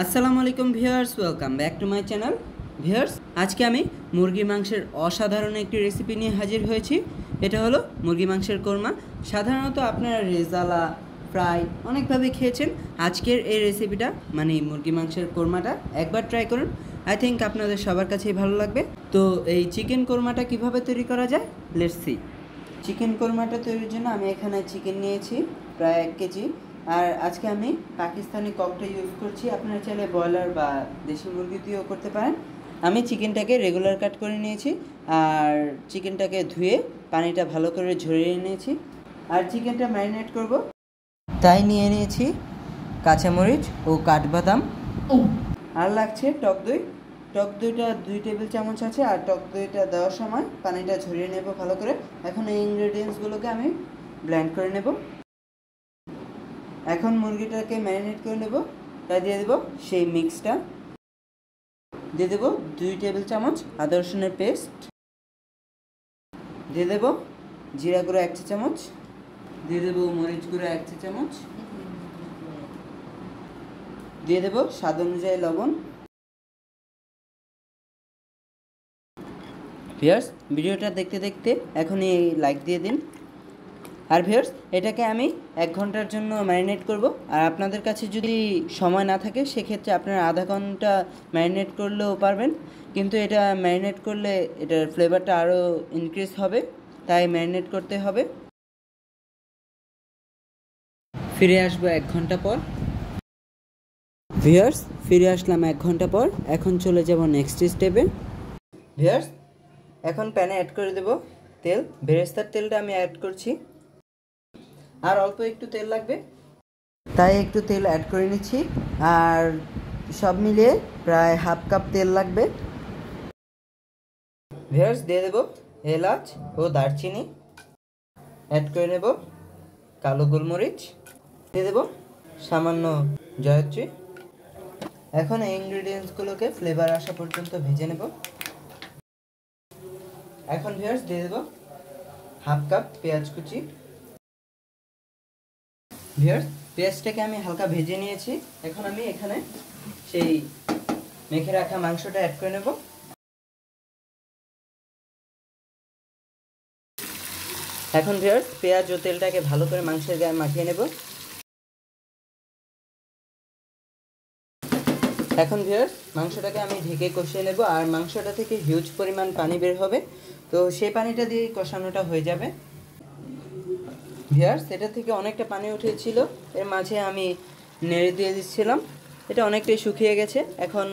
আসসালামু আলাইকুম viewers, welcome back to my channel. Viewers, আজকে আমি মুরগি মাংসের অসাধারণ একটি রেসিপি নিয়ে হাজির হয়েছি। এটা হলো মুরগি মাংসের কোরমা। সাধারণত আপনারা রেজালা, ফ্রাই অনেকভাবে খেয়েছেন। আজকের এই রেসিপিটা মানে মুরগি মাংসের কোরমাটা একবার ট্রাই করুন। আই থিঙ্ক আপনাদের সবার কাছেই ভালো লাগবে। তো এই চিকেন কোরমাটা কিভাবে তৈরি করা যায়, লেটস সি। চিকেন কোরমাটা তৈরির জন্য আমি এখানে চিকেন নিয়েছি প্রায় 1 কেজি। আর আজকে আমি পাকিস্তানি ককটা ইউজ করছি। আপনারা চাইলে ব্রয়লার বা দেশি মুরগি দিয়েও করতে পারেন। আমি চিকেনটাকে রেগুলার কাট করে নিয়েছি আর চিকেনটাকে ধুয়ে পানিটা ভালো করে ঝরিয়ে নিয়েছি। আর চিকেনটা ম্যারিনেট করব, তাই নিয়ে নিয়েছি কাঁচামরিচ ও কাঠবাদাম। আর লাগছে টক দই। টক দইটা 2 টেবিল চামচ আছে। আর টক দইটা দেওয়ার সময় পানিটা ঝরিয়ে নেব ভালো করে। এখন এই ইনগ্রেডিয়েন্টসগুলোকে আমি ব্লেন্ড করে নেব। এখন মুরগিটাকে ম্যারিনেট করে নেব, তাই দিয়ে দেবো সেই মিক্সটা। দিয়ে দেবো 2 টেবিল চামচ আদা রসুনের পেস্ট। দিয়ে দেবো জিরা গুঁড়ো 1 চা চামচ। দিয়ে দেবো মরিচ গুঁড়ো 1 চা চামচ। দিয়ে দেবো স্বাদ অনুযায়ী লবণ। ভিউয়ার্স, ভিডিওটা দেখতে দেখতে এখনই লাইক দিয়ে দিন। আর ভিউয়ার্স, এটাকে আমি 1 ঘন্টার জন্য ম্যারিনেট করব। আর আপনাদের কাছে যদি সময় না থাকে সেক্ষেত্রে আপনারা আধা ঘন্টা ম্যারিনেট করলেও পারবেন, কিন্তু এটা ম্যারিনেট করলে এটার ফ্লেভারটা আরও ইনক্রিজ হবে, তাই ম্যারিনেট করতে হবে। ফিরে আসবো 1 ঘন্টা পর। ভিউয়ার্স, ফিরে আসলাম 1 ঘন্টা পর। এখন চলে যাব নেক্সট স্টেপে। ভিউয়ার্স, এখন প্যানে অ্যাড করে দেব তেল। বেরেস্তার তেলটা আমি অ্যাড করছি। আর অল্প একটু তেল লাগবে, তাই একটু তেল অ্যাড করে নিচ্ছি। আর সব মিলিয়ে প্রায় হাফ কাপ তেল লাগবে। ভিউয়ার্স, দিয়ে দেব এলাচ ও দারচিনি। অ্যাড করে নেব কালো গোলমরিচ। দিয়ে দেব সামান্য জয়ত্রী। এখন এই ইনগ্রেডিয়েন্টসগুলোকে ফ্লেভার আসা পর্যন্ত ভেজে নেব। এখন ভিউয়ার্স, দিয়ে দেব হাফ কাপ পেঁয়াজ কুচি। ভিউয়ার্স, পেঁয়াজটাকে আমি হালকা ভেজে নিয়েছি। এখন আমি এখানে সেই মেখে রাখা মাংসটা অ্যাড করে নেব। এখন ভিউয়ার্স, পেঁয়াজ ও তেলটাকে ভালো করে মাংসের গায়ে মাখিয়ে নেব। এখন ভিউয়ার্স, মাংসটাকে আমি ঢেকে কষিয়ে নেব। আর মাংসটা থেকে হিউজ পরিমাণ পানি বের হবে, তো সেই পানিটা দিয়ে কষানোটা হয়ে যাবে। ভিউয়ার্স, এটা থেকে অনেকটা পানি উঠেছিল, এর মাঝে আমি নেড়ে দিয়ে দিচ্ছিলাম। এটা অনেকটাই শুকিয়ে গেছে। এখন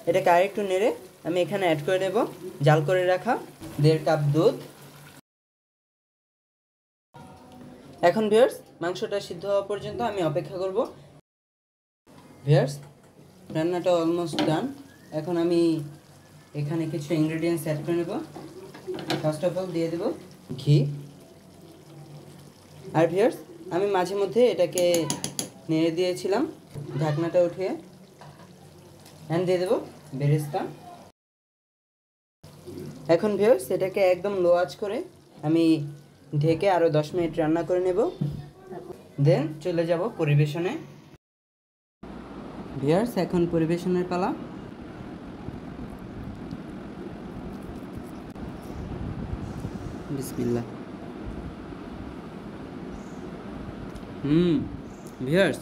এটাকে আরেকটু নেড়ে আমি এখানে অ্যাড করে নেব জাল করে রাখা 1.5 কাপ দুধ। এখন ভিউয়ার্স, মাংসটা সিদ্ধ হওয়া পর্যন্ত আমি অপেক্ষা করব। ভিউয়ার্স, রান্নাটা অলমোস্ট ডান। এখন আমি এখানে কিছু ইনগ্রেডিয়েন্টস অ্যাড করে নেব। ফার্স্ট অফ অল দিয়ে দেব ঘি। আর ভিউয়ার্স, আমি মাঝে মধ্যে এটাকে নেড়ে দিয়েছিলাম ঢাকনাটা উঠিয়ে। অ্যান্ড দিয়ে দেব বেরেস্তা। এখন ভিউয়ার্স, এটাকে একদম লো আঁচ করে আমি ঢেকে আরও 10 মিনিট রান্না করে নেব। দেন চলে যাব পরিবেশনে। ভিউয়ার্স, এখন পরিবেশনের পালা। বিসমিল্লাহ। ভিউয়ার্স,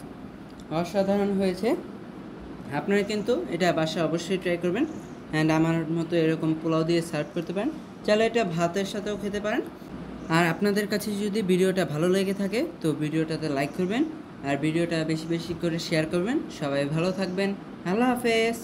অসাধারণ হয়েছে। আপনারা কিন্তু এটা বাসায় অবশ্যই ট্রাই করবেন। অ্যান্ড আমার মতো এরকম পোলাও দিয়ে সার্ভ করতে পারেন, চাইলে এটা ভাতের সাথেও খেতে পারেন। আর আপনাদের কাছে যদি ভিডিওটা ভালো লেগে থাকে তো ভিডিওটাতে লাইক করবেন আর ভিডিওটা বেশি বেশি করে শেয়ার করবেন। সবাই ভালো থাকবেন। আল্লাহ হাফেজ।